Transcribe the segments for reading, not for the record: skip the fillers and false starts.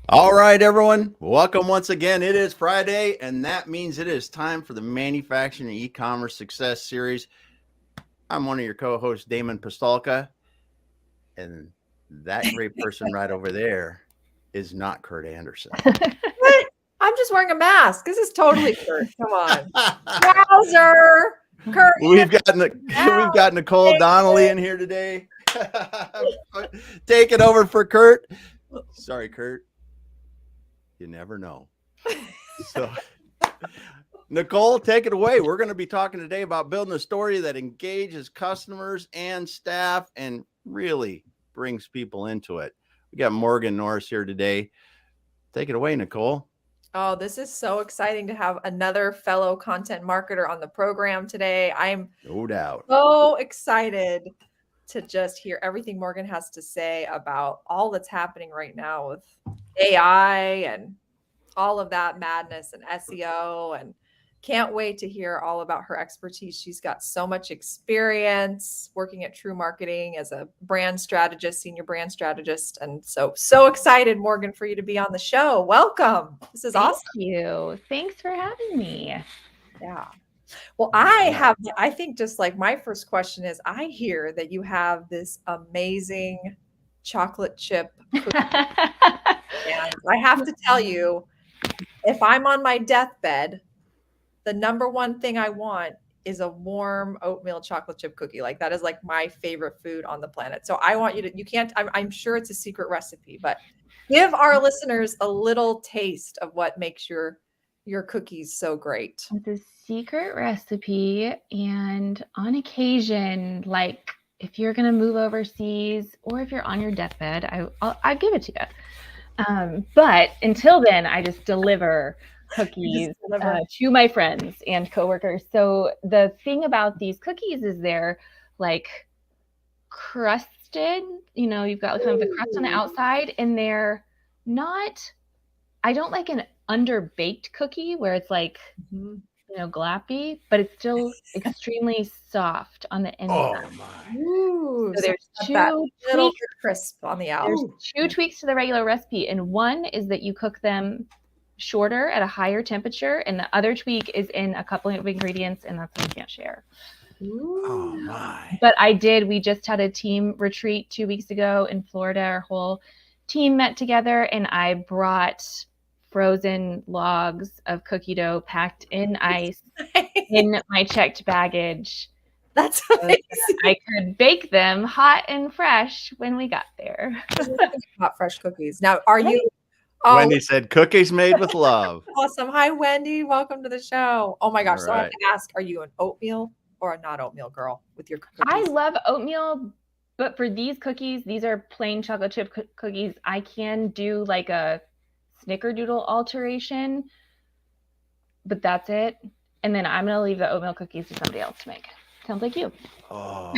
All right, everyone. Welcome once again. It is Friday, and that means it is time for the Manufacturing Ecommerce Success Series. I'm one of your co-hosts, Damon Pistolka, and that great person right over there is not Kurt Anderson. What? I'm just wearing a mask. This is totally Kurt. Come on. Wowzer. Kurt. we've got Nicole Donnelly in here today. Take it over for Kurt. Sorry, Kurt. You never know. So, Nicole, take it away. We're going to be talking today about building a story that engages customers and staff and really brings people into it. We got Morgan Norris here today. Take it away, Nicole. Oh, this is so exciting to have another fellow content marketer on the program today. I'm No doubt. so excited to just hear everything Morgan has to say about all that's happening right now with AI and all of that madness and SEO, and can't wait to hear all about her expertise. She's got so much experience working at TREW Marketing as a brand strategist, senior brand strategist. And so excited, Morgan, for you to be on the show. Welcome. This is awesome. Thank you. Thanks for having me. Yeah. Well, I think just like my first question is, I hear that you have this amazing chocolate chip cookie. And I have to tell you, if I'm on my deathbed, the number one thing I want is a warm oatmeal chocolate chip cookie. Like that is like my favorite food on the planet. So I want I'm sure it's a secret recipe, but give our listeners a little taste of what makes your cookies so great. It's a secret recipe. And on occasion, like if you're going to move overseas or if you're on your deathbed, I'll give it to you. But until then, I just deliver cookies to my friends and coworkers. So the thing about these cookies is they're like crusted, you've got kind of the crust on the outside, and they're not, I don't like an underbaked cookie where it's like, glappy, but it's still extremely soft on the inside. Oh my. Ooh, so there's two little crisp on the outside. There's 2 tweaks to the regular recipe, and one is that you cook them shorter at a higher temperature, and the other tweak is in a couple of ingredients, and that's what I can't share. Ooh. Oh my. But we just had a team retreat 2 weeks ago in Florida. Our whole team met together, and I brought frozen logs of cookie dough packed in ice in my checked baggage. That's amazing. I could bake them hot and fresh when we got there. Hot, fresh cookies. Now, are you? Oh, Wendy said cookies made with love. Awesome. Hi, Wendy. Welcome to the show. Oh my gosh. All so I have to ask, are you an oatmeal or a not oatmeal girl with your cookies? I love oatmeal, but for these cookies, these are plain chocolate chip cookies. I can do like a snickerdoodle alteration, but that's it. And then I'm going to leave the oatmeal cookies to somebody else to make. Sounds like you. Oh,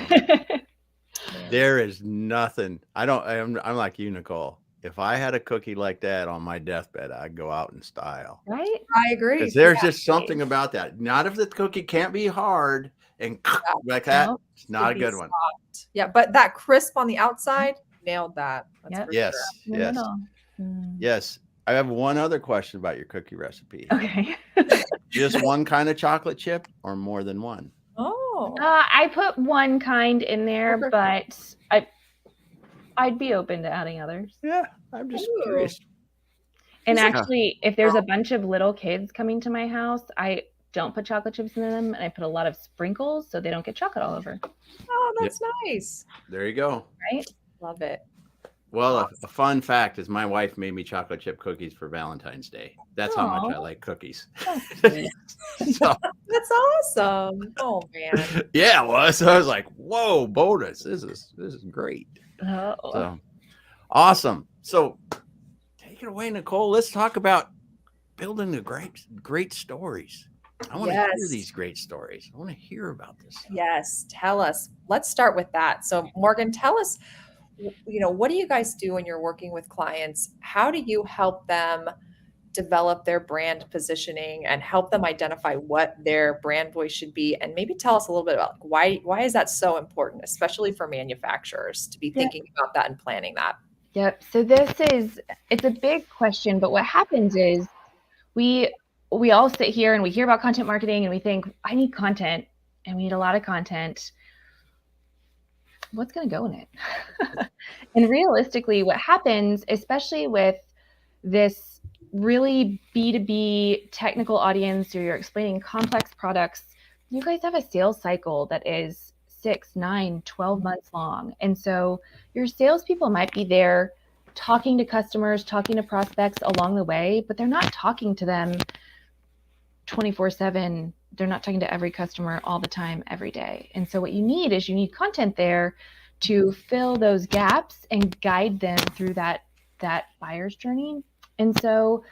there is nothing. I'm like you, Nicole. If I had a cookie like that on my deathbed, I'd go out in style. Right? I agree. Because there's just something about that. Not if the cookie can't be hard and like that. Nope. It's not a good one. Yeah, but that crisp on the outside, nailed that. Yep. Yes. Sure. Yes. Yes. I have one other question about your cookie recipe. Okay. Just one kind of chocolate chip or more than one? Oh. I put one kind in there, but I'd be open to adding others. Yeah, I'm just curious. And actually, if there's a bunch of little kids coming to my house, I don't put chocolate chips in them, and I put a lot of sprinkles so they don't get chocolate all over. Oh, that's nice. There you go. Right? Love it. Well, a fun fact is my wife made me chocolate chip cookies for Valentine's Day. That's how much I like cookies. That's awesome. Oh man. Yeah, it was. So I was like, "Whoa, bonus! This is great." Oh. So awesome. So take it away, Nicole. Let's talk about building the great stories. I want to hear these great stories. I want to hear about this stuff. Yes, tell us. Let's start with that. So Morgan, tell us, what do you guys do when you're working with clients? How do you help them develop their brand positioning and help them identify what their brand voice should be? And maybe tell us a little bit about why is that so important, especially for manufacturers to be thinking about that and planning that? Yep. So it's a big question, but what happens is we all sit here and we hear about content marketing and we think, I need content and we need a lot of content. What's going to go in it? And realistically, what happens, especially with this really B2B technical audience, or you're explaining complex products, you guys have a sales cycle that is 6, 9, 12 months long. And so your salespeople might be there talking to customers, talking to prospects along the way, but they're not talking to them 24/7. They're not talking to every customer all the time, every day. And so what you need content there to fill those gaps and guide them through that buyer's journey. And so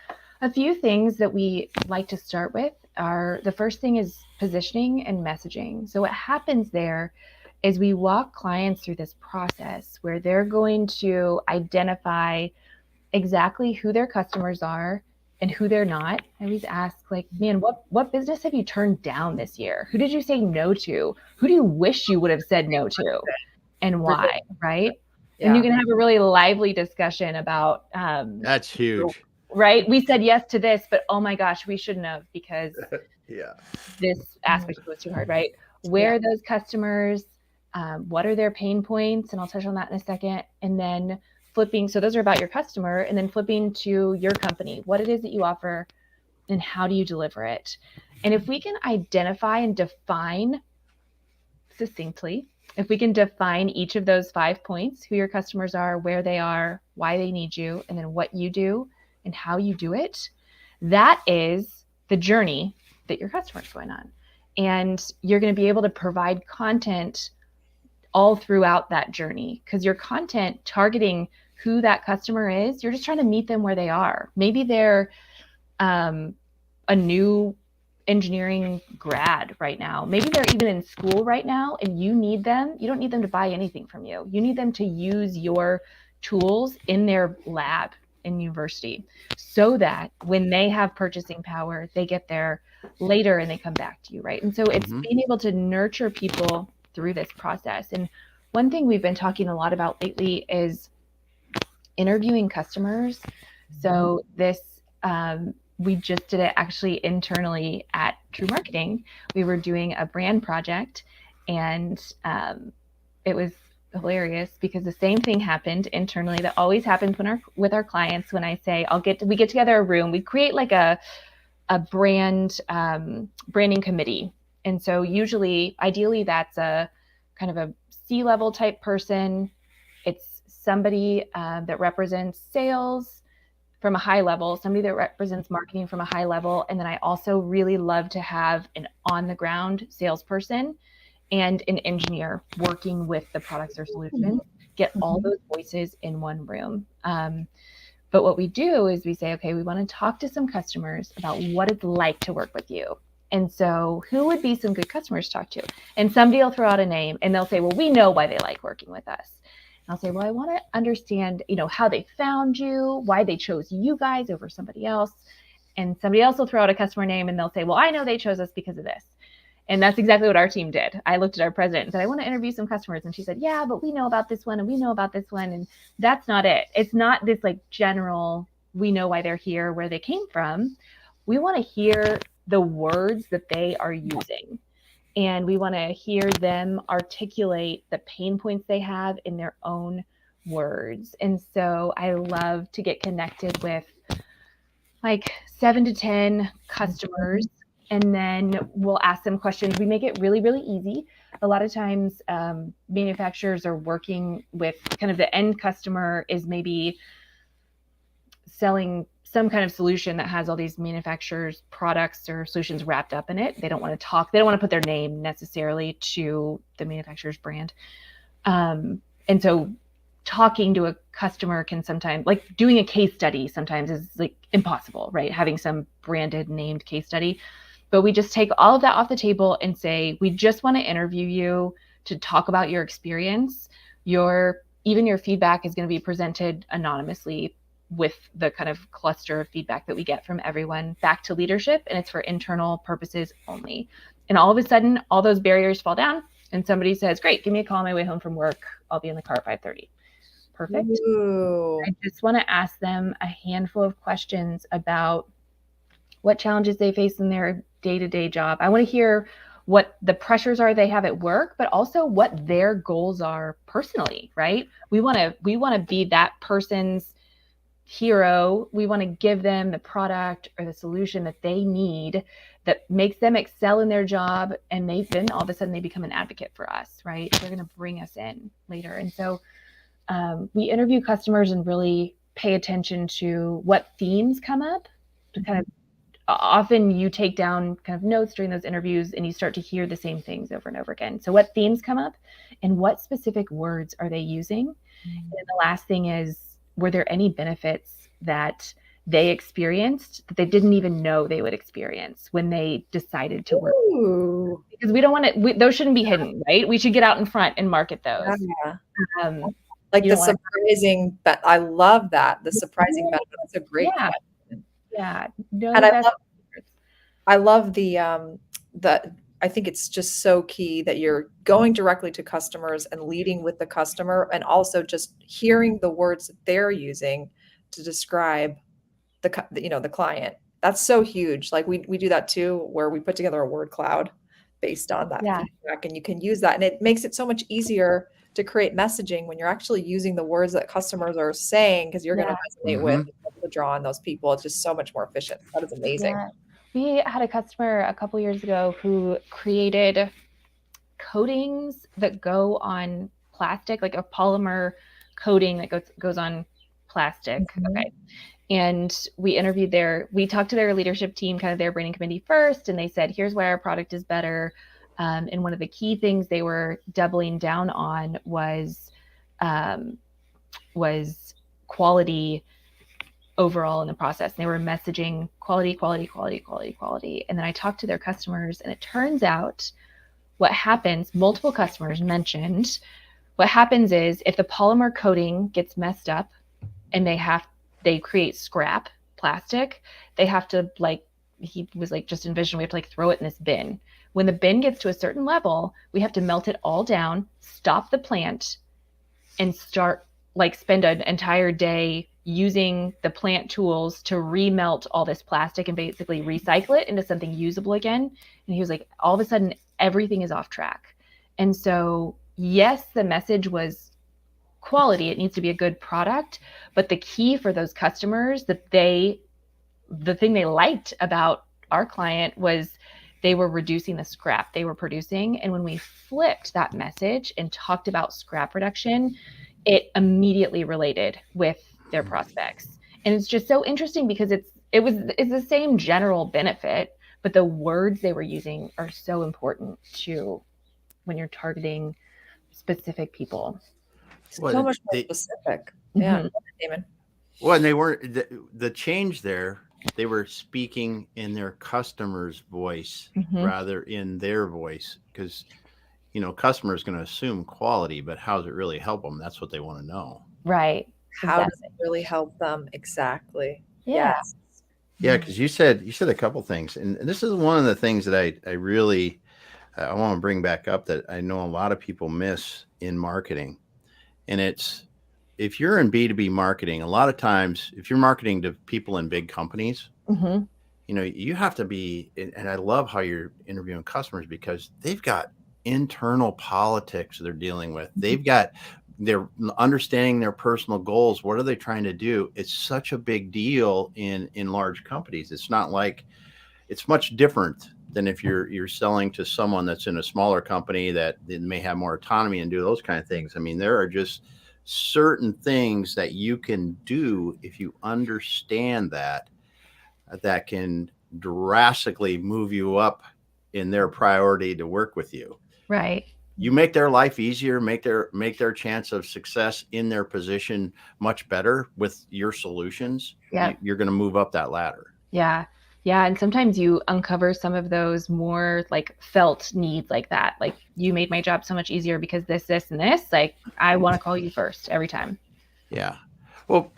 a few things that we like to start with are, the first thing is positioning and messaging. So what happens there is we walk clients through this process where they're going to identify exactly who their customers are and who they're not. I always ask, like, man, what business have you turned down this year? Who did you say no to? Who do you wish you would have said no to, and why, right? Yeah. And you can have a really lively discussion about That's huge. right? We said yes to this, but oh my gosh, we shouldn't have, because Yeah. this aspect was too hard, right? Where are those customers? What are their pain points? And I'll touch on that in a second. And then flipping, so those are about your customer, and then flipping to your company, what it is that you offer and how do you deliver it. And if we can identify and define succinctly, if we can define each of those 5 points, who your customers are, where they are, why they need you, and then what you do and how you do it, that is the journey that your customer's going on. And you're going to be able to provide content all throughout that journey, because your content targeting who that customer is, you're just trying to meet them where they are. Maybe they're a new engineering grad right now. Maybe they're even in school right now, and you don't need them to buy anything from you. You need them to use your tools in their lab in university, so that when they have purchasing power, they get there later and they come back to you, right? And so it's being able to nurture people through this process. And one thing we've been talking a lot about lately is interviewing customers. So this, we just did it actually internally at TREW Marketing. We were doing a brand project, and it was hilarious because the same thing happened internally that always happens with our clients. When I say we get together a room, we create like a branding committee. And so ideally that's a kind of a C-level type person. It's somebody that represents sales from a high level, somebody that represents marketing from a high level. And then I also really love to have an on-the-ground salesperson and an engineer working with the products or solutions, get all those voices in one room. But what we do is we say, okay, we want to talk to some customers about what it's like to work with you. And so who would be some good customers to talk to? And somebody will throw out a name and they'll say, well, we know why they like working with us. And I'll say, well, I want to understand, how they found you, why they chose you guys over somebody else. And somebody else will throw out a customer name and they'll say, well, I know they chose us because of this. And that's exactly what our team did. I looked at our president and said, I want to interview some customers. And she said, yeah, but we know about this one and we know about this one. And that's not it. It's not this like general, we know why they're here, where they came from. We want to hear the words that they are using. And we want to hear them articulate the pain points they have in their own words. And so I love to get connected with like 7 to 10 customers. And then we'll ask them questions. We make it really, really easy. A lot of times manufacturers are working with kind of the end customer is maybe selling some kind of solution that has all these manufacturers' products or solutions wrapped up in it. They don't want to talk. They don't want to put their name necessarily to the manufacturer's brand. And so talking to a customer can sometimes, like doing a case study sometimes is like impossible, right? Having some branded named case study. But we just take all of that off the table and say, we just want to interview you to talk about your experience. Even your feedback is going to be presented anonymously with the kind of cluster of feedback that we get from everyone back to leadership. And it's for internal purposes only. And all of a sudden, all those barriers fall down and somebody says, great, give me a call on my way home from work. I'll be in the car at 5:30. perfect. Ooh. I just want to ask them a handful of questions about what challenges they face in their day-to-day job. I want to hear what the pressures are they have at work, but also what their goals are personally, right? We want to be that person's hero. We want to give them the product or the solution that they need that makes them excel in their job. And then all of a sudden they become an advocate for us, right? They're going to bring us in later. And so we interview customers and really pay attention to what themes come up. To kind of often you take down kind of notes during those interviews and you start to hear the same things over and over again. So what themes come up and what specific words are they using? And then the last thing is, were there any benefits that they experienced that they didn't even know they would experience when they decided to work? Ooh. Because we don't want to, those shouldn't be hidden, right? We should get out in front and market those. Yeah. Like the surprising, but I love that. The surprising benefit. That's a great question. Yeah. And I love the I think it's just so key that you're going directly to customers and leading with the customer, and also just hearing the words that they're using to describe the client. That's so huge. Like we do that too, where we put together a word cloud based on that feedback, and you can use that, and it makes it so much easier to create messaging when you're actually using the words that customers are saying, because you're going to resonate with, to draw on those people. It's just so much more efficient. That is amazing. Yeah. We had a customer a couple years ago who created coatings that go on plastic, like a polymer coating that goes on plastic. Okay. And we talked to their leadership team, kind of their branding committee first, and they said, here's why our product is better. And one of the key things they were doubling down on was quality overall in the process. They were messaging quality. And then I talked to their customers, and it turns out what happens, multiple customers mentioned, what happens is if the polymer coating gets messed up and they create scrap plastic, they have to, like, he was like, just envision, we have to like throw it in this bin. When the bin gets to a certain level, we have to melt it all down, stop the plant, and spend an entire day using the plant tools to remelt all this plastic and basically recycle it into something usable again. And he was like, all of a sudden, everything is off track. And so, yes, the message was quality. It needs to be a good product. But the key for those customers, the thing they liked about our client was they were reducing the scrap they were producing. And when we flipped that message and talked about scrap reduction, it immediately related with their prospects. And it's just so interesting because it's the same general benefit, but the words they were using are so important to when you're targeting specific people. So much more specific. Yeah, Damon. Well, and they weren't the change there. They were speaking in their customer's voice rather in their voice, because customer's going to assume quality, but how does it really help them? That's what they want to know. Right. How does it really help them? Exactly. Yeah. Yes. Yeah, because you said a couple things, and this is one of the things that I really want to bring back up that I know a lot of people miss in marketing, and it's, if you're in B2B marketing, a lot of times if you're marketing to people in big companies, you have to be, and I love how you're interviewing customers because they've got internal politics they're dealing with. They're understanding their personal goals. What are they trying to do? It's such a big deal in large companies. It's not like, it's much different than if you're selling to someone that's in a smaller company that may have more autonomy and do those kind of things. I mean, there are just certain things that you can do if you understand that can drastically move you up in their priority to work with you. Right. You make their life easier, make their chance of success in their position much better with your solutions. Yeah. You're going to move up that ladder. Yeah. Yeah. And sometimes you uncover some of those more like felt needs like that. Like, you made my job so much easier because this, and this, like, I want to call you first every time. Yeah. Well,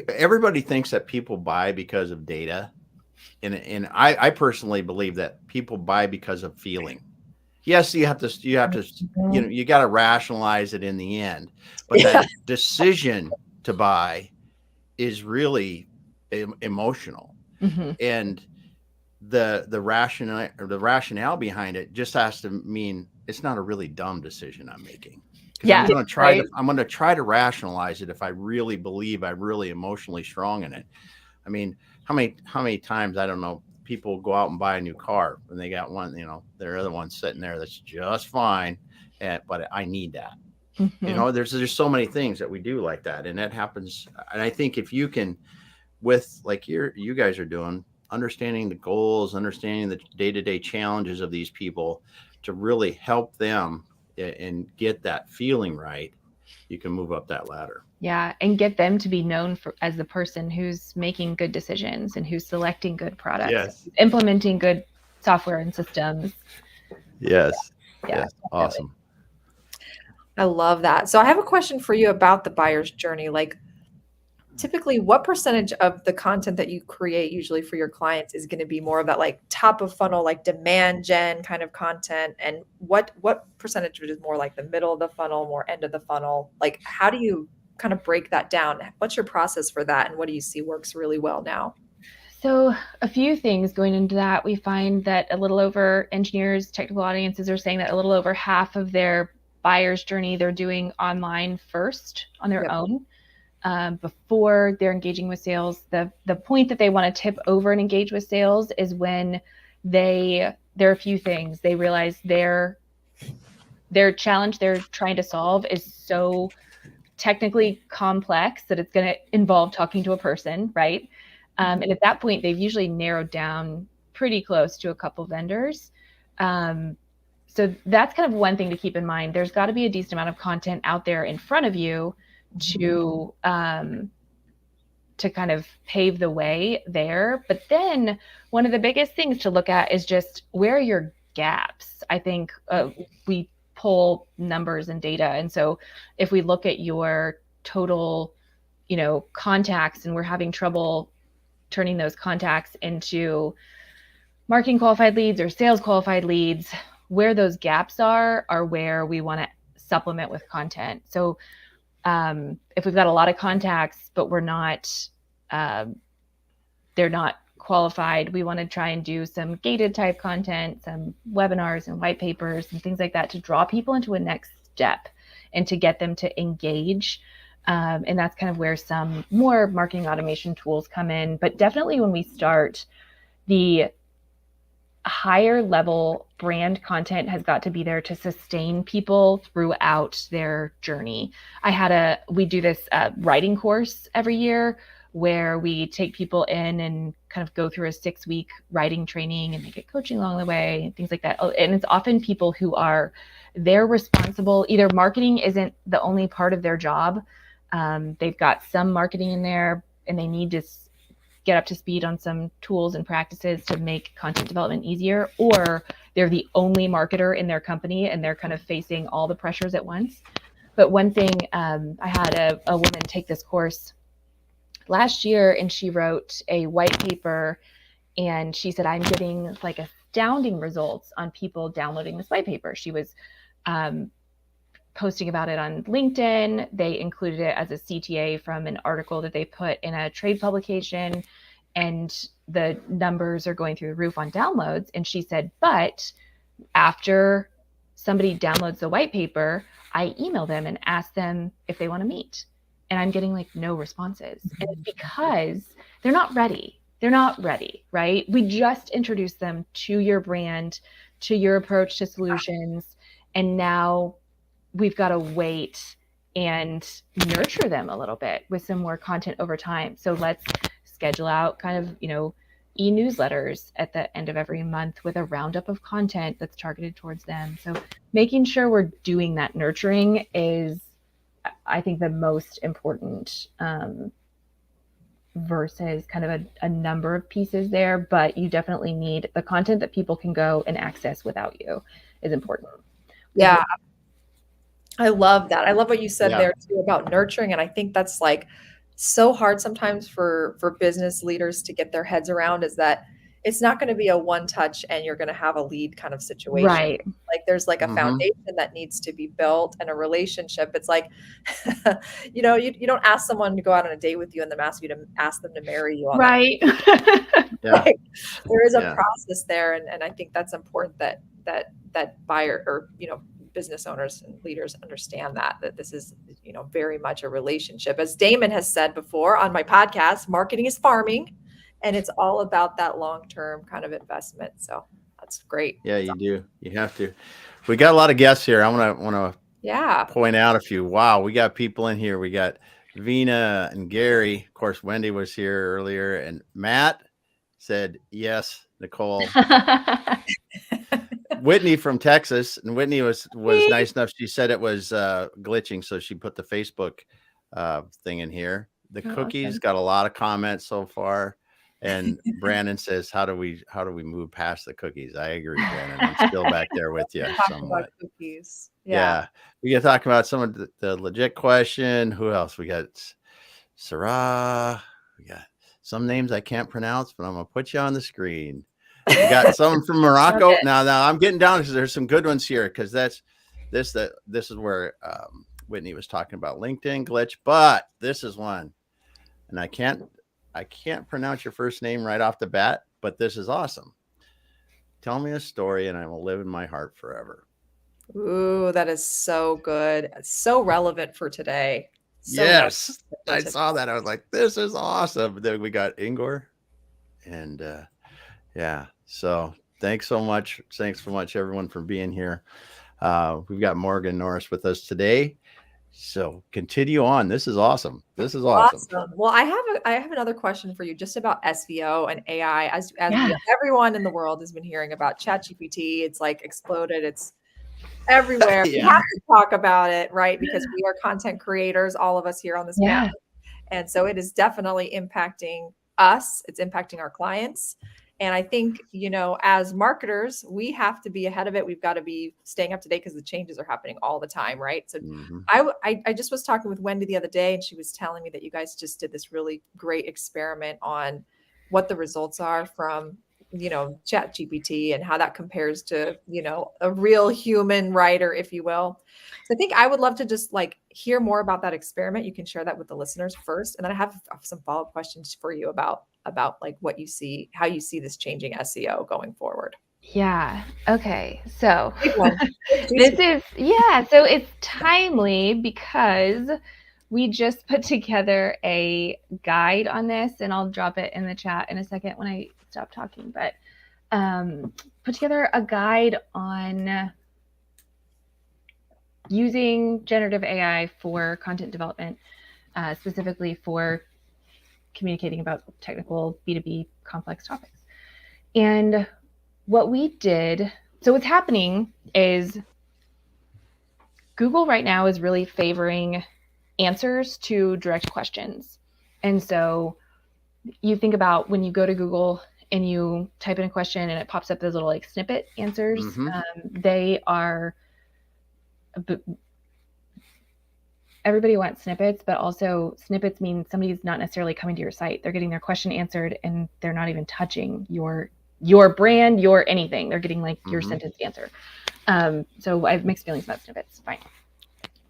everybody thinks that people buy because of data. And I personally believe that people buy because of feeling. yes, you have to, you got to rationalize it in the end, but Yeah. that decision to buy is really emotional. And the rationale behind it just has to mean it's not a really dumb decision I'm making. Because I'm going to try to rationalize it if I really believe I'm really emotionally strong in it. I mean, how many times, I don't know, people go out and buy a new car and they got one, their other one sitting there that's just fine, but I need that. There's so many things that we do like that, and that happens. And I think if you can, with like you guys are doing, understanding the goals, understanding the day-to-day challenges of these people, to really help them and get that feeling right, you can move up that ladder. Yeah, and get them to be known as the person who's making good decisions and who's selecting good products, implementing good software and systems. Yes. Yeah. Yes. Awesome. I love that. So I have a question for you about the buyer's journey. Like, typically, what percentage of the content that you create usually for your clients is going to be more of that like top of funnel, like demand gen kind of content? And what percentage of it is more like the middle of the funnel, more end of the funnel? Like, how do you kind of break that down? What's your process for that? And what do you see works really well now? So a few things going into that. We find that a little over, engineers, technical audiences are saying that a little over half of their buyer's journey they're doing online first on their own. Before they're engaging with sales. The point that they want to tip over and engage with sales is when there are a few things. They realize their challenge they're trying to solve is so technically complex that it's going to involve talking to a person, right? And at that point, they've usually narrowed down pretty close to a couple vendors. So that's kind of one thing to keep in mind. There's got to be a decent amount of content out there in front of you to kind of pave the way there. But then one of the biggest things to look at is just where are your gaps? I think we pull numbers and data. And so if we look at your total, contacts, and we're having trouble turning those contacts into marketing qualified leads or sales qualified leads, where those gaps are where we want to supplement with content. So if we've got a lot of contacts, but they're not qualified, we want to try and do some gated type content, some webinars and white papers and things like that to draw people into a next step and to get them to engage. And that's kind of where some more marketing automation tools come in. But definitely when we start, the higher level brand content has got to be there to sustain people throughout their journey. We do this writing course every year where we take people in and kind of go through a 6-week writing training, and they get coaching along the way and things like that. And it's often people who they're responsible, either marketing isn't the only part of their job. They've got some marketing in there and they need to get up to speed on some tools and practices to make content development easier, or they're the only marketer in their company and they're kind of facing all the pressures at once. But one thing, I had a woman take this course last year, and she wrote a white paper, and she said, I'm getting like astounding results on people downloading this white paper. She was posting about it on LinkedIn. They included it as a CTA from an article that they put in a trade publication, and the numbers are going through the roof on downloads. And she said, but after somebody downloads the white paper, I email them and ask them if they want to meet. And I'm getting like no responses. And it's because they're not ready. They're not ready, right? We just introduced them to your brand, to your approach to solutions. And now we've got to wait and nurture them a little bit with some more content over time. So let's schedule out kind of, e-newsletters at the end of every month with a roundup of content that's targeted towards them. So making sure we're doing that nurturing is, I think, the most important versus kind of a number of pieces there. But you definitely need the content that people can go and access without you is important. Yeah. I love that. I love what you said there too about nurturing. And I think that's like so hard sometimes for business leaders to get their heads around, is that it's not going to be a one touch and you're going to have a lead kind of situation. Right. Like there's like a Mhm. foundation that needs to be built and a relationship. It's like, you know, you don't ask someone to go out on a date with you and then ask them to marry you on that. Right. Yeah. Like, there is a Yeah. process there. And I think that's important that buyer or, you know, business owners and leaders understand that this is, you know, very much a relationship. As Damon has said before on my podcast, marketing is farming, and it's all about that long-term kind of investment. So that's great. Yeah, you do. You have to. We got a lot of guests here. I want to Yeah. point out a few. Wow, we got people in here. We got Vina and Gary. Of course, Wendy was here earlier, and Matt said yes. Nicole, Whitney from Texas, and Whitney was nice enough. She said it was glitching, so she put the Facebook thing in here. The cookies awesome. got a lot of comments so far. And Brandon says, how do we move past the cookies? I agree, Brandon. I'm still back there with you Talk somewhat. about cookies. Yeah. We got to talk about some of the legit question. Who else? We got Sarah. We got some names I can't pronounce, but I'm going to put you on the screen. We got someone from Morocco. Now I'm getting down because there's some good ones here, because this is where Whitney was talking about LinkedIn glitch, but this is one, and I can't pronounce your first name right off the bat, but this is awesome. Tell me a story and I will live in my heart forever. Ooh, that is so good. It's so relevant for today. So yes. I saw that. I was like, this is awesome. Then we got Ingor, and yeah. So thanks so much. Thanks so much, everyone, for being here. We've got Morgan Norris with us today. So continue on. This is awesome. This is awesome. Well, I have another question for you just about SEO and AI. As everyone in the world has been hearing about ChatGPT, it's like exploded. It's everywhere. We have to talk about it, right? Because we are content creators, all of us here on this panel. And so it is definitely impacting us. It's impacting our clients. And I think, you know, as marketers, we have to be ahead of it. We've got to be staying up to date because the changes are happening all the time, right? So I just was talking with Wendy the other day, and she was telling me that you guys just did this really great experiment on what the results are from, you know, ChatGPT and how that compares to, you know, a real human writer, if you will. So I think I would love to just like hear more about that experiment. You can share that with the listeners first. And then I have some follow-up questions for you about like what you see, how you see this changing SEO going forward. Yeah. Okay. So this is, so it's timely because we just put together a guide on this, and I'll drop it in the chat in a second when I stop talking, but put together a guide on using generative AI for content development, specifically for communicating about technical B2B complex topics. And what we did, so what's happening is Google right now is really favoring answers to direct questions. And so you think about when you go to Google and you type in a question and it pops up those little like snippet answers, they are, everybody wants snippets, but also snippets mean somebody's not necessarily coming to your site. They're getting their question answered and they're not even touching your brand, your anything. They're getting like your sentence answer. So I have mixed feelings about snippets. Fine.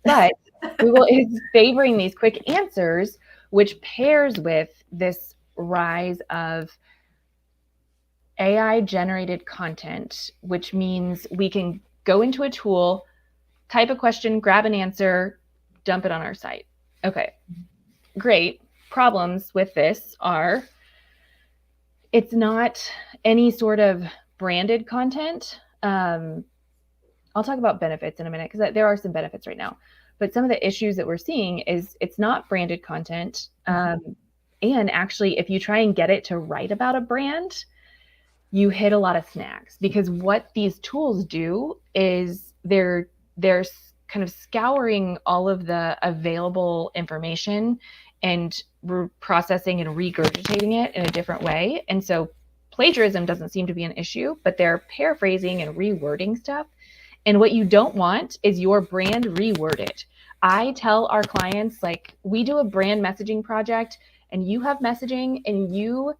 But Google is favoring these quick answers, which pairs with this rise of AI generated content, which means we can go into a tool, type a question, grab an answer, dump it on our site. Okay, great. Problems with this are it's not any sort of branded content. I'll talk about benefits in a minute because there are some benefits right now. But some of the issues that we're seeing is it's not branded content. And actually, if you try and get it to write about a brand, you hit a lot of snags, because what these tools do is they're kind of scouring all of the available information and processing and regurgitating it in a different way. And so plagiarism doesn't seem to be an issue, but they're paraphrasing and rewording stuff. And what you don't want is your brand reworded. I tell our clients, like, we do a brand messaging project and you have messaging and you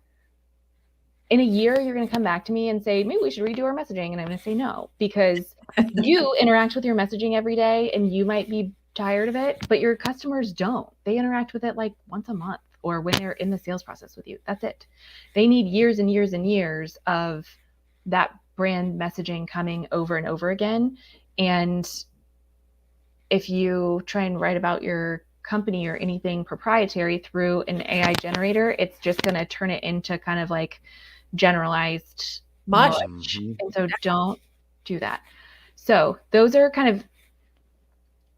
in a year, you're going to come back to me and say, maybe we should redo our messaging. And I'm going to say no, because you interact with your messaging every day and you might be tired of it, but your customers don't. They interact with it like once a month or when they're in the sales process with you. That's it. They need years and years and years of that brand messaging coming over and over again. And if you try and write about your company or anything proprietary through an AI generator, it's just going to turn it into kind of like generalized mush. And so don't do that. So those are kind of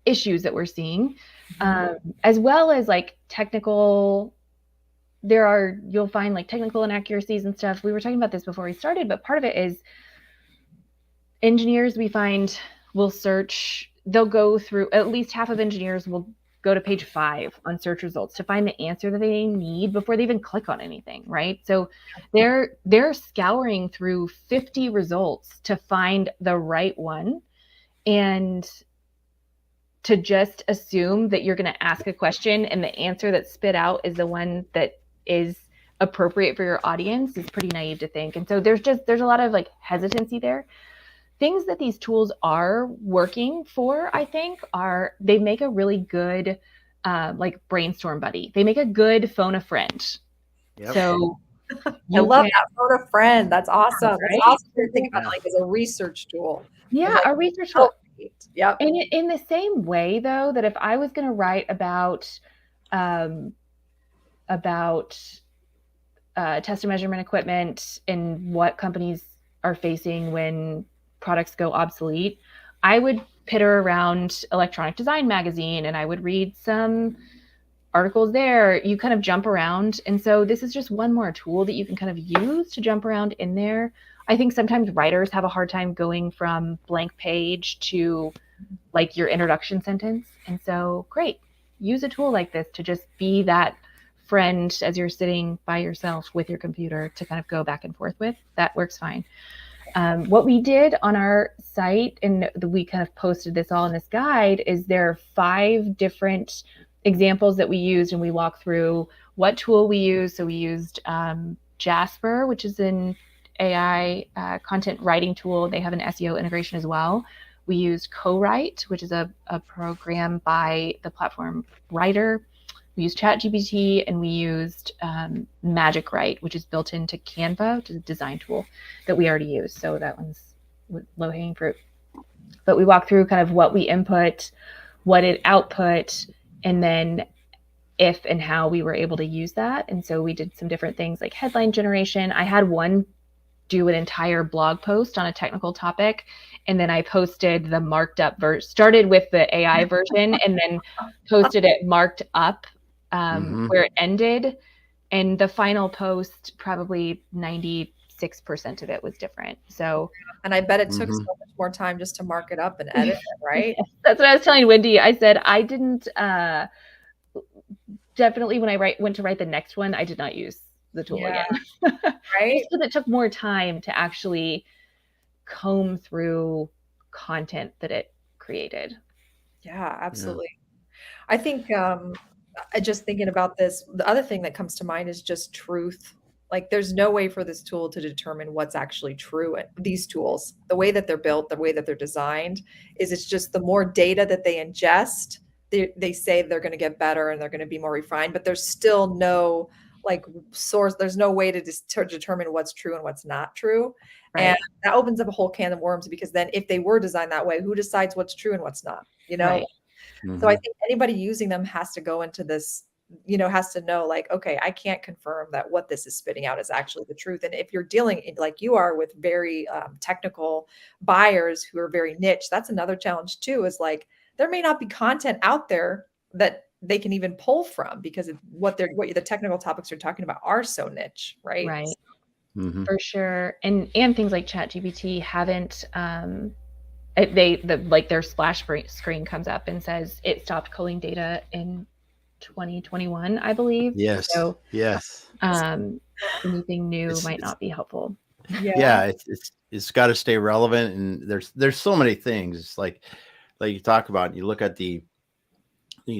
issues that we're seeing, as well as like technical. You'll find like technical inaccuracies and stuff. We were talking about this before we started, but part of it is engineers we find will search, they'll go through, at least half of engineers will go to page 5 on search results to find the answer that they need before they even click on anything, right? So they're scouring through 50 results to find the right one, and to just assume that you're going to ask a question and the answer that's spit out is the one that is appropriate for your audience is pretty naive to think. And so there's a lot of like hesitancy there. Things that these tools are working for, I think, are they make a really good like brainstorm buddy. They make a good phone a friend. Yep. I So love that, phone a friend. That's awesome. Right? It's awesome to think about like as a research tool. Yeah, like, a research tool. Yep. And in the same way, though, that if I was going to write about test and measurement equipment and what companies are facing when products go obsolete, I would pitter around Electronic Design Magazine and I would read some articles there. You kind of jump around. And so this is just one more tool that you can kind of use to jump around in there. I think sometimes writers have a hard time going from blank page to like your introduction sentence. And so great, use a tool like this to just be that friend as you're sitting by yourself with your computer to kind of go back and forth with. That works fine. What we did on our site, and we kind of posted this all in this guide, is there are 5 different examples that we used, and we walk through what tool we use. So we used Jasper, which is an AI content writing tool. They have an SEO integration as well. We used Co-Write, which is a program by the platform Writer. We used ChatGPT, and we used Magic Write, which is built into Canva, which is a design tool that we already use. So that one's low-hanging fruit. But we walk through kind of what we input, what it output, and then if and how we were able to use that. And so we did some different things like headline generation. I had one do an entire blog post on a technical topic, and then I posted the marked up version, started with the AI version, and then posted it marked up where it ended. And the final post, probably 96% of it was different. So, and I bet it took so much more time just to mark it up and edit it, right? That's what I was telling Wendy. I said I didn't definitely when I went to write the next one, I did not use the tool again. Right? Just because it took more time to actually comb through content that it created. Yeah, absolutely. Yeah. I think just thinking about this, the other thing that comes to mind is just truth. Like there's no way for this tool to determine what's actually true. These tools, the way that they're built, the way that they're designed, is it's just the more data that they ingest, they say they're going to get better and they're going to be more refined, but there's still no like source. There's no way to determine what's true and what's not true. Right. And that opens up a whole can of worms, because then if they were designed that way, who decides what's true and what's not, you know? Right. So I think anybody using them has to go into this, you know, has to know like, okay, I can't confirm that what this is spitting out is actually the truth. And if you're dealing like you are with very technical buyers who are very niche, that's another challenge too, is like, there may not be content out there that they can even pull from, because what the technical topics you're talking about are so niche, right? Right. For sure. And things like ChatGPT haven't their splash screen comes up and says it stopped culling data in 2021, I believe. Yes. So yes. Anything new might not be helpful. Yeah. It's got to stay relevant, and there's so many things. It's like you talk about, you look at you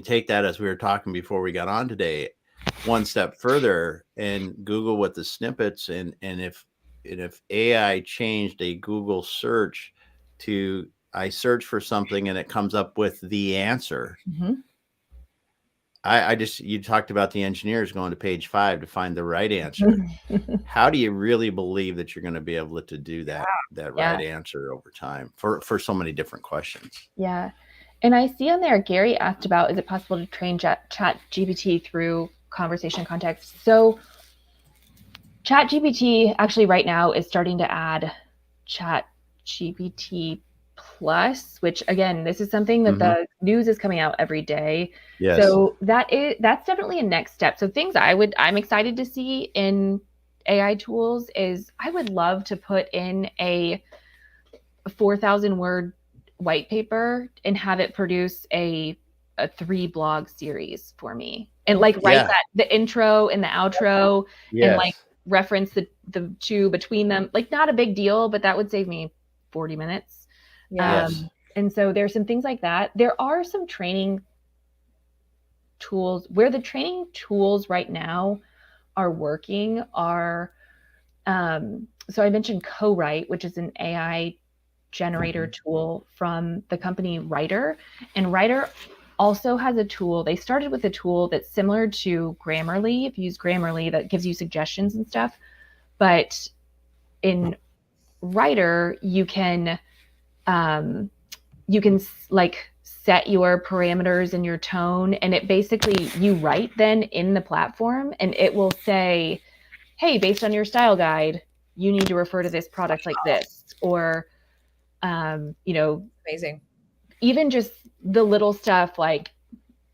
take that, as we were talking before we got on today, one step further and Google with the snippets, and if AI changed a Google search to, I search for something and it comes up with the answer. Mm-hmm. You talked about the engineers going to page 5 to find the right answer. How do you really believe that you're going to be able to do that right answer over time for so many different questions? Yeah. And I see on there, Gary asked about, is it possible to train ChatGPT through conversation context? So ChatGPT actually right now is starting to add ChatGPT Plus, which again, this is something that the news is coming out every day. Yes. So that's definitely a next step. So things I'm excited to see in AI tools is I would love to put in a 4,000 word white paper and have it produce a 3-blog series for me, and like write the intro and the outro, and like reference the two between them. Like, not a big deal, but that would save me 40 minutes. And so there's some things like that. There are some training tools where the training tools right now are working are, so I mentioned Co-Write, which is an AI generator tool from the company Writer. And Writer also has a tool. They started with a tool that's similar to Grammarly. If you use Grammarly, that gives you suggestions and stuff. But in Writer, you can like set your parameters and your tone, and it basically, you write then in the platform, and it will say, hey, based on your style guide, you need to refer to this product like this, or amazing. Even just the little stuff like,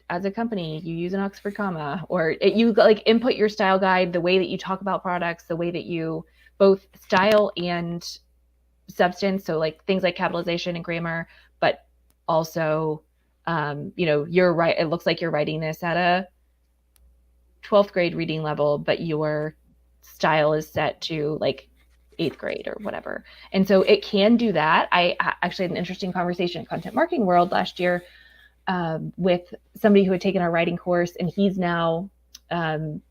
as a company, you use an Oxford comma, or you like input your style guide, the way that you talk about products, the way that you both style and substance. So like things like capitalization and grammar, but also, you're right. It looks like you're writing this at a 12th grade reading level, but your style is set to like 8th grade or whatever. And so it can do that. I actually had an interesting conversation in Content Marketing World last year with somebody who had taken our writing course, and he's now,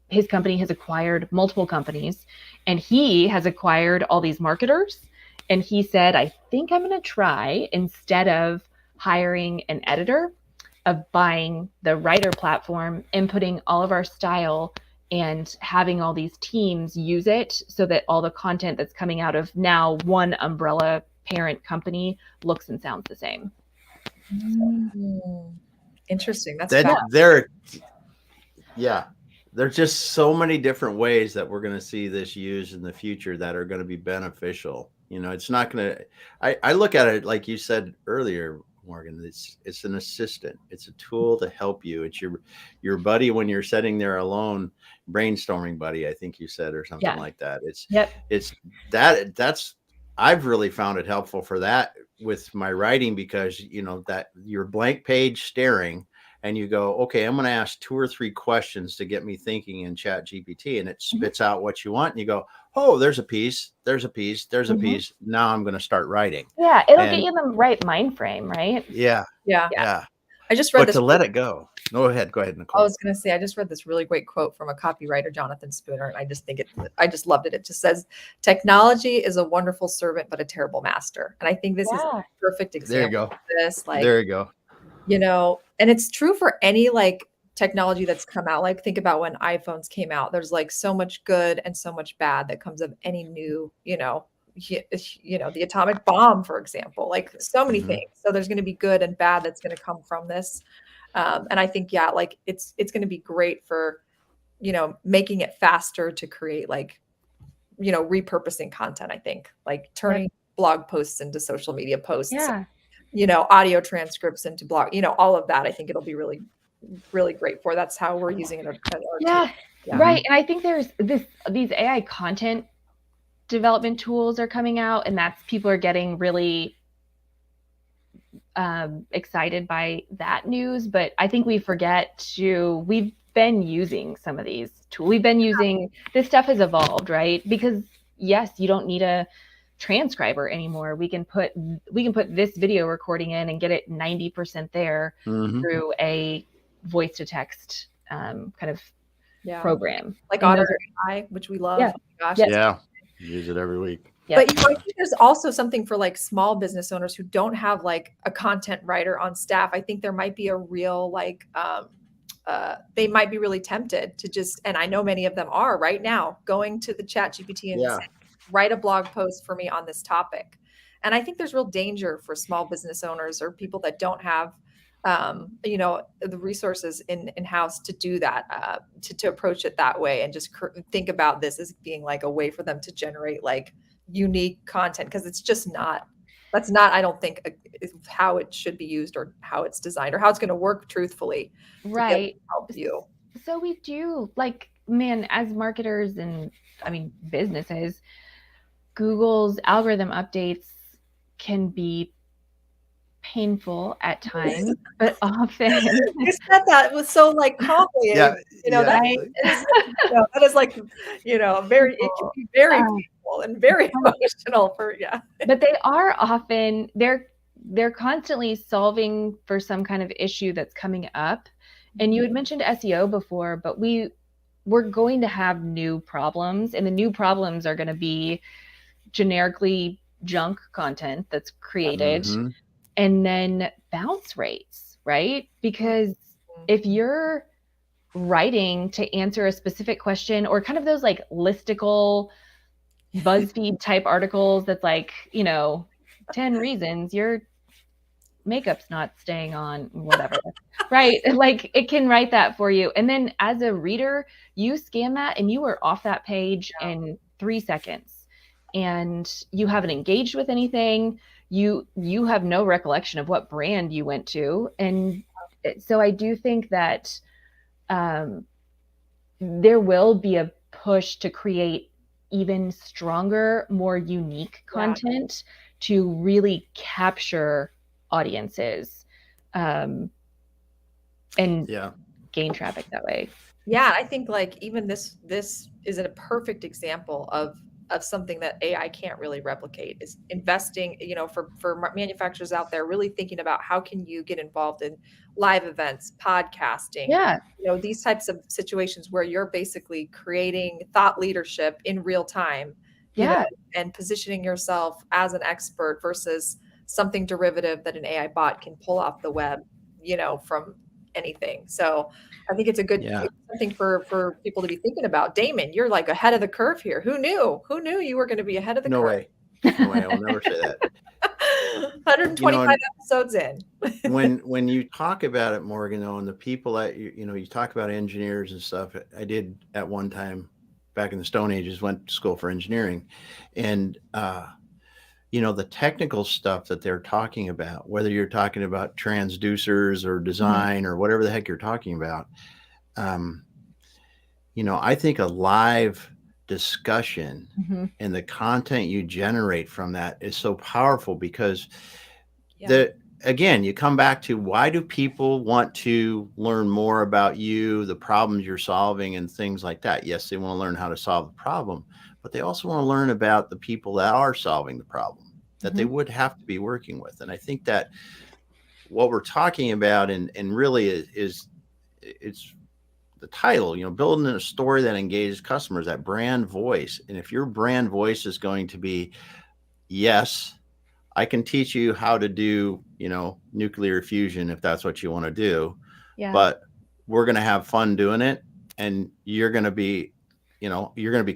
his company has acquired multiple companies, and he has acquired all these marketers. And he said, I think I'm going to try, instead of hiring an editor, of buying the Writer platform, inputting all of our style, and having all these teams use it so that all the content that's coming out of now one umbrella parent company looks and sounds the same. Interesting. There's just so many different ways that we're going to see this used in the future that are going to be beneficial. It's not going to, I look at it like you said earlier, Morgan, it's an assistant. It's a tool to help you. It's your buddy when you're sitting there alone, brainstorming buddy, I think you said, or something like that. That's I've really found it helpful for that with my writing, because that your blank page staring, and you go, okay, I'm going to ask 2 or 3 questions to get me thinking in ChatGPT, and it spits out what you want, and you go, oh, there's a piece. Now I'm going to start writing. Yeah, it'll get you in the right mind frame, right? Yeah. I just read this. But to let it go. Go ahead, Nicole. I was going to say, I just read this really great quote from a copywriter, Jonathan Spooner, and I just loved it. It just says, technology is a wonderful servant, but a terrible master. And I think this is a perfect example of this. Like, there you go. And it's true for any like technology that's come out. Like, think about when iPhones came out. There's like so much good and so much bad that comes of any new, the atomic bomb, for example, like so many things. So there's going to be good and bad that's going to come from this. And I think, like it's going to be great for, making it faster to create like, repurposing content. I think like turning blog posts into social media posts, audio transcripts into blog, all of that. I think it'll be really, really great for. That's how we're using it at our team. Right. And I think there's these AI content development tools are coming out, and people are getting really excited by that news. But I think we've been using some of these tools. We've been using, this stuff has evolved, right? Because yes, you don't need a transcriber anymore. We can put this video recording in and get it 90% there through a voice to text kind of program. Like And Otter those are- AI, which we love. Yeah. Oh my gosh. Yes. Yeah. Use it every week. Yeah. But I think there's also something for like small business owners who don't have like a content writer on staff. I think there might be a real like they might be really tempted to just, and I know many of them are right now, going to the Chat GPT and saying, write a blog post for me on this topic. And I think there's real danger for small business owners or people that don't have the resources in house to do that, to approach it that way, and just think about this as being like a way for them to generate like unique content, because it's just not. That's not, I don't think, how it should be used or how it's designed or how it's going to work truthfully. Right. To help you. So we do, like, man, as marketers and businesses, Google's algorithm updates can be painful at times, but often. You said that was so like calmly. Yeah. That is like, very, it can be very painful and very emotional for, But they are often, they're constantly solving for some kind of issue that's coming up. And you had mentioned SEO before, but we're going to have new problems, and the new problems are going to be generically junk content that's created, and then bounce rates, right? Because if you're writing to answer a specific question, or kind of those like listicle BuzzFeed type articles that's like, 10 reasons your makeup's not staying on, whatever, right? Like, it can write that for you. And then as a reader, you scan that and you are off that page in 3 seconds, and you haven't engaged with anything. You have no recollection of what brand you went to. And so I do think that there will be a push to create even stronger, more unique content to really capture audiences and gain traffic that way. Yeah, I think like even this is a perfect example of something that AI can't really replicate, is investing, for manufacturers out there, really thinking about how can you get involved in live events, podcasting, these types of situations where you're basically creating thought leadership in real time, and positioning yourself as an expert versus something derivative that an AI bot can pull off the web, from anything. So I think it's a good something for people to be thinking about. Damon, you're like ahead of the curve here. Who knew you were going to be ahead of the curve? No way. I'll never say that. 125 episodes in. when you talk about it, Morgan, and the people that you talk about engineers and stuff. I did at one time back in the Stone Ages, went to school for engineering, and the technical stuff that they're talking about, whether you're talking about transducers or design or whatever the heck you're talking about, I think a live discussion and the content you generate from that is so powerful, because again, you come back to, why do people want to learn more about you, the problems you're solving and things like that? Yes, they want to learn how to solve the problem, but they also want to learn about the people that are solving the problem that they would have to be working with. And I think that what we're talking about and really it's the title, building a story that engages customers, that brand voice. And if your brand voice is going to be, yes, I can teach you how to do, nuclear fusion if that's what you want to do, but we're going to have fun doing it. And you're going to be,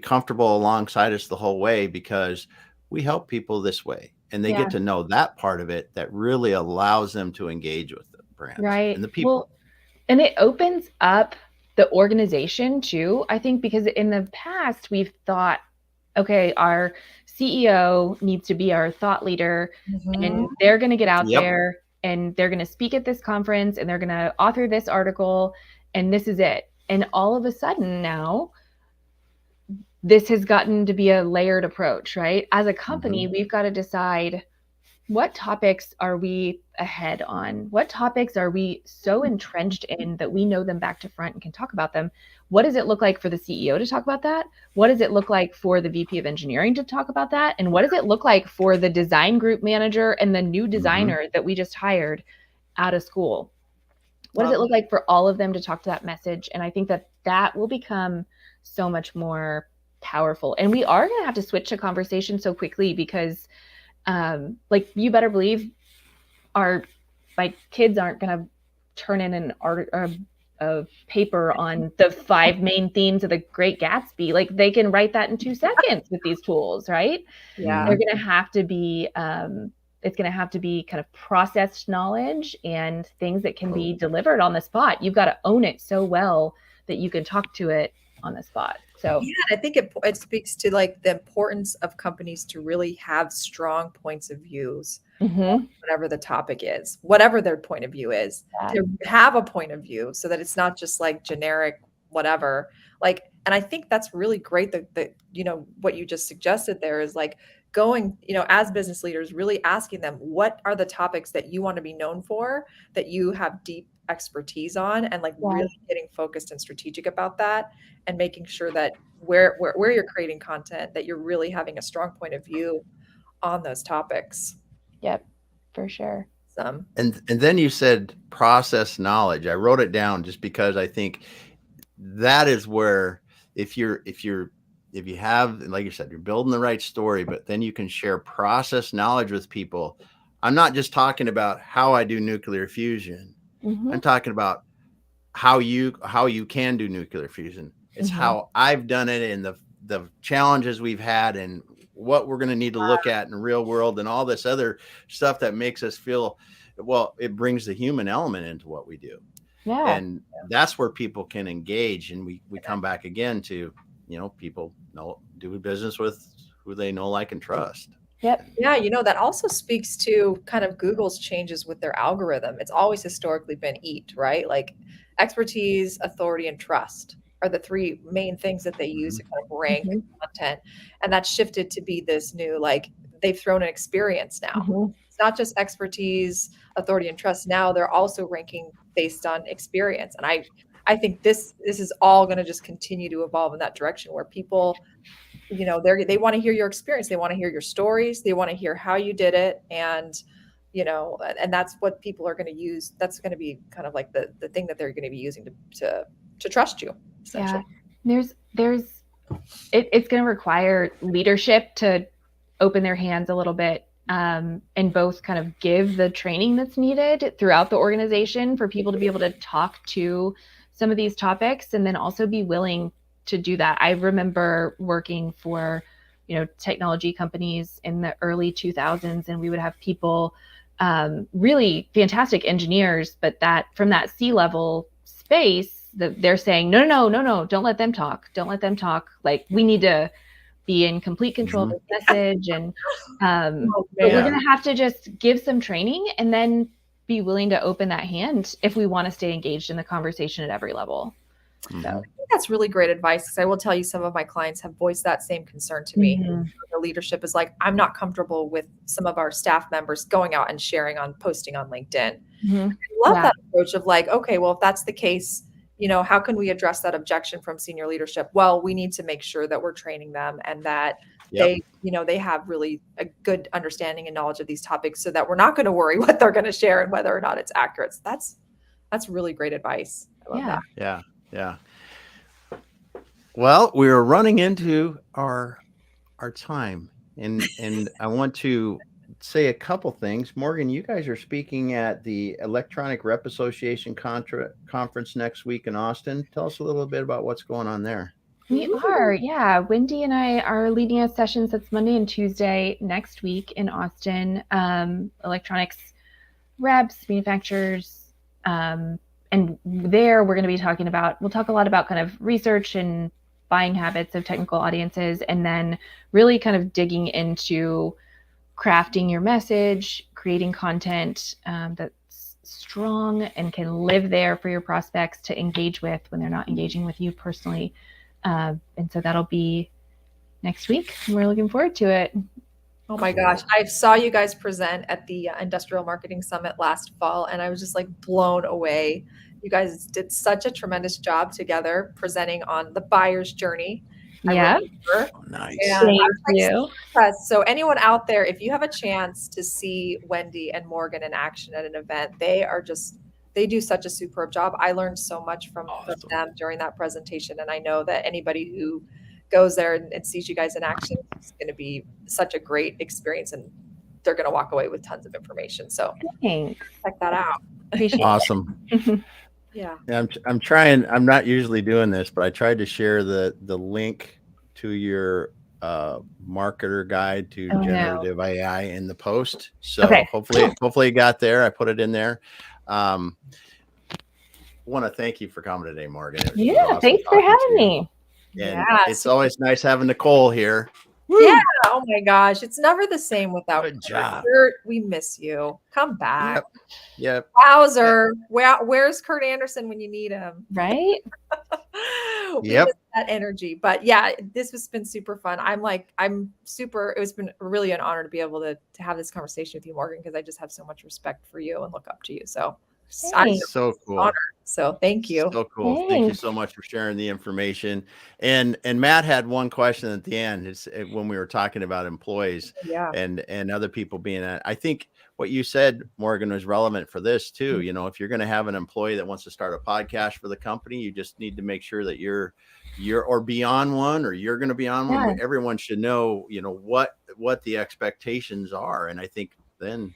comfortable alongside us the whole way, because we help people this way. And they get to know that part of it that really allows them to engage with the brand and the people. Well, and it opens up the organization too, I think, because in the past we've thought, okay, our CEO needs to be our thought leader, and they're going to get out there and they're going to speak at this conference and they're going to author this article, and this is it. And all of a sudden now, this has gotten to be a layered approach, right? As a company, we've got to decide, what topics are we ahead on? What topics are we so entrenched in that we know them back to front and can talk about them? What does it look like for the CEO to talk about that? What does it look like for the VP of engineering to talk about that? And what does it look like for the design group manager and the new designer that we just hired out of school? What does it look like for all of them to talk to that message? And I think that will become so much more powerful. And we are going to have to switch a conversation so quickly because like you better believe my kids aren't going to turn in an art a paper on the 5 main themes of the Great Gatsby. Like they can write that in 2 seconds with these tools, right? Yeah. They're going to have to be, it's going to have to be kind of processed knowledge and things that can be delivered on the spot. You've got to own it so well that you can talk to it on the spot. So yeah, I think it speaks to like the importance of companies to really have strong points of views, whatever the topic is, whatever their point of view is, to have a point of view so that it's not just like generic, whatever. Like, and I think that's really great that you know, what you just suggested there is like going, you know, as business leaders, really asking them, what are the topics that you want to be known for, that you have deep expertise on, and like really getting focused and strategic about that, and making sure that where you're creating content, that you're really having a strong point of view on those topics. Yep, for sure. And then you said process knowledge. I wrote it down just because I think that is where if you have, like you said, you're building the right story, but then you can share process knowledge with people. I'm not just talking about how I do nuclear fusion. I'm talking about how you can do nuclear fusion. It's how I've done it, and the challenges we've had, and what we're going to need to look at in the real world, and all this other stuff that makes us feel, well, it brings the human element into what we do. Yeah. And that's where people can engage. And we come back again to, you know, people do business with who they know, like, and trust. Yep. Yeah, you know, that also speaks to kind of Google's changes with their algorithm. It's always historically been EAT, right? Like expertise, authority, and trust are the 3 main things that they use to kind of rank content. And that's shifted to be this new, like, they've thrown an experience now. It's not just expertise, authority, and trust. Now they're also ranking based on experience. And I think this is all going to just continue to evolve in that direction, where people, you know, they want to hear your experience. They want to hear your stories. They want to hear how you did it. And, you know, and that's what people are going to use. That's going to be kind of like the thing that they're going to be using to trust you. Yeah. It's going to require leadership to open their hands a little bit, and both kind of give the training that's needed throughout the organization for people to be able to talk to some of these topics, and then also be willing to do that. I remember working for, you know, technology companies in the early 2000s, and we would have people, really fantastic engineers, but that from that C-level space, they're saying, no, don't let them talk. Don't let them talk. Like, we need to be in complete control of the message. And but we're going to have to just give some training, and then be willing to open that hand if we want to stay engaged in the conversation at every level. So I think that's really great advice, because I will tell you, some of my clients have voiced that same concern to me. The leadership is like, I'm not comfortable with some of our staff members going out and posting on LinkedIn. I love that approach of like, okay, well, if that's the case, you know, how can we address that objection from senior leadership? Well, we need to make sure that we're training them, and that they, you know, they have really a good understanding and knowledge of these topics, so that we're not going to worry what they're going to share and whether or not it's accurate. That's really great advice. I love that. Yeah. Well, we're running into our time, and I want to say a couple things. Morgan, you guys are speaking at the Electronic Rep Association conference next week in Austin. Tell us a little bit about what's going on there. We are, yeah. Wendy and I are leading a sessions that's Monday and Tuesday next week in Austin. Electronics reps, manufacturers, and there we're going to be talking about, we'll talk a lot about kind of research and buying habits of technical audiences, and then really kind of digging into crafting your message, creating content that's strong and can live there for your prospects to engage with when they're not engaging with you personally. And so that'll be next week. We're looking forward to it. Oh my gosh. I saw you guys present at the Industrial Marketing Summit last fall, and I was just like blown away. You guys did such a tremendous job together presenting on the buyer's journey. Yeah. Nice. Thank you. So anyone out there, if you have a chance to see Wendy and Morgan in action at an event, they are just they do such a superb job. I learned so much from Awesome. them during that presentation. And I know that anybody who goes there and sees you guys in action, it's going to be such a great experience, and they're going to walk away with tons of information. So Thanks. check that out. Appreciate Awesome. Yeah. I'm trying. I'm not usually doing this, but I tried to share the link to your marketer guide to generative AI in the post. So hopefully it got there. I put it in there. Want to thank you for coming today, Morgan. Yeah, awesome thanks for having me. And Yeah, it's always nice having Nicole here. Yeah. Oh my gosh. It's never the same without Good job. Kurt. We miss you. Come back. Yep. Wowzer. Where's Kurt Anderson when you need him? Right? We miss that energy. But yeah, this has been super fun. It's been really an honor to be able to have this conversation with you, Morgan, because I just have so much respect for you and look up to you. So I'm so cool. honored. So thank you. So cool. Thanks. Thank you so much for sharing the information. And Matt had one question at the end. It's when we were talking about employees and other people being at, I think what you said, Morgan, was relevant for this too. You know, if you're going to have an employee that wants to start a podcast for the company, you just need to make sure that you're or be on one, or you're going to be on one. Everyone should know, you know, what the expectations are. And I think then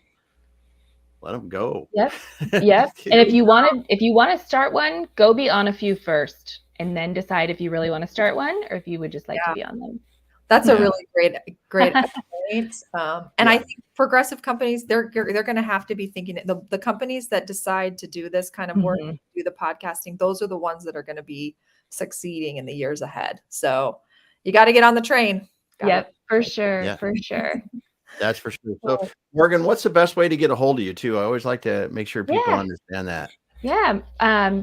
let them go. Yep. And if you want to start one, go be on a few first, and then decide if you really want to start one, or if you would just like to be on them. That's a really great point. And I think progressive companies, they're going to have to be thinking, the companies that decide to do this kind of work, do the podcasting, those are the ones that are going to be succeeding in the years ahead. So you got to get on the train. For sure. For sure. That's for sure. So Morgan, what's the best way to get a hold of you too? I always like to make sure people understand that. Yeah.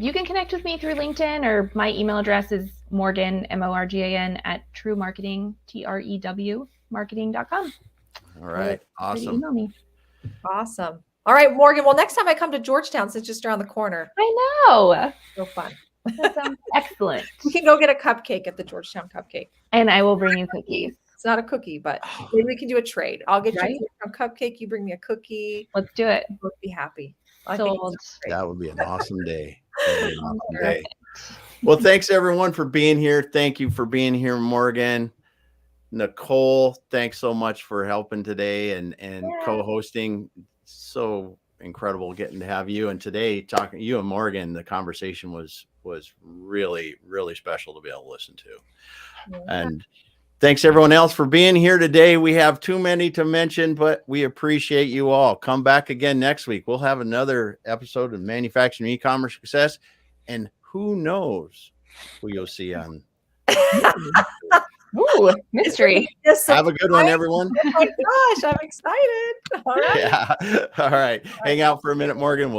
You can connect with me through LinkedIn, or my email address is Morgan, MORGAN @TREW Marketing, TREW marketing.com. All right. Awesome. Email me. Awesome. All right, Morgan. Well, next time I come to Georgetown, since it's just around the corner. I know. So fun. That sounds excellent. We can go get a cupcake at the Georgetown Cupcake. And I will bring you cookies. It's not a cookie, but maybe we can do a trade. I'll get you a cupcake. You bring me a cookie. Let's do it. We'll be happy. Sold. That would be an awesome day. Well, thanks everyone for being here. Thank you for being here, Morgan. Nicole, thanks so much for helping today and co-hosting. So incredible getting to have you. And today, talking you and Morgan, the conversation was really, really special to be able to listen to. And thanks everyone else for being here today. We have too many to mention, but we appreciate you all. Come back again next week. We'll have another episode of Manufacturing E-commerce Success, and who knows who you'll see on. Ooh, mystery. Have a good one, everyone. Oh my gosh, I'm excited. All right. All right. Hang out for a minute, Morgan.